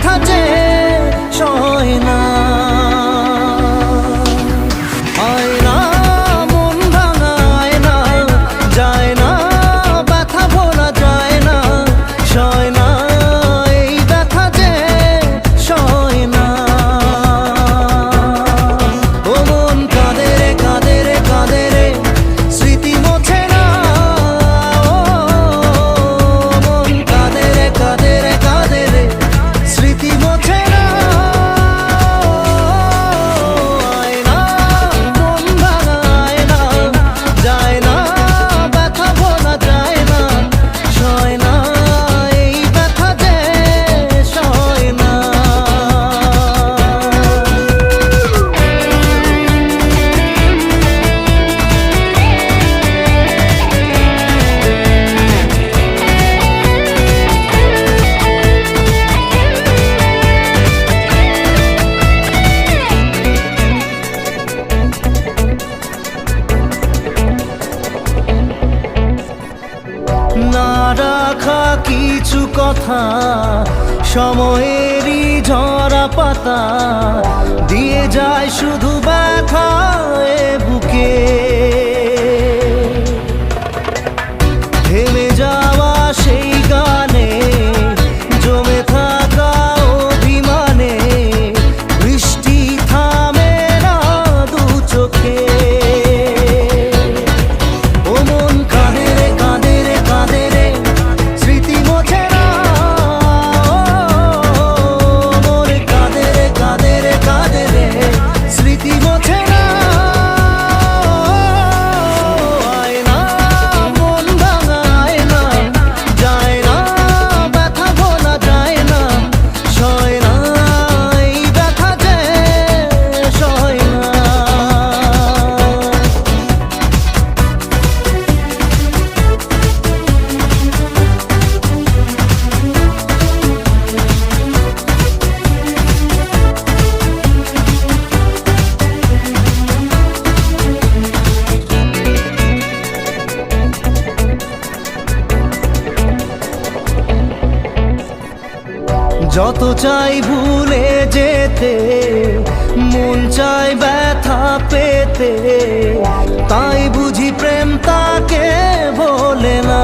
ব্যথা যে সয় না। আয়না মন ভাঙা আয়না, যায় না ব্যথা ভোলা যায় না, সয় না এই ব্যথা যে সয় না। ও মন কাঁদে রে কাঁদে রে কাঁদে রে, স্মৃতি মোছে না। ও মন কাঁদে রে কাঁদে রে কাঁদে রে, স্মৃতি মোছে না। আয়না মন ভাঙা আয়না, যায় না ব্যথা ভোলা যায় না, সয় না এই ব্যথা যে সয় না। না রাখা কিছু কথা, সময়েরই ঝরা পাতা, দিয়ে যায় শুধু ব্যথা এ বুকে। থেমে যাওয়া সেই গানে, জমে থাকা অভিমানে, বৃষ্টি থামে না দু চোখে। ও মন কাঁদে রে কাঁদে রে কাঁদে রে, স্মৃতি মোছে না। ও মন কাঁদে রে কাঁদে রে কাঁদে রে, স্মৃতি মোছে না। আয়না মন ভাঙা আয়না, যায় না ব্যথা ভোলা যায় না, সয় না এই ব্যথা যে সয় না। যত চাই ভুলে যেতে, মন চাই ব্যথা পেতে, তাই বুঝি প্রেম তাকে ভোলে না।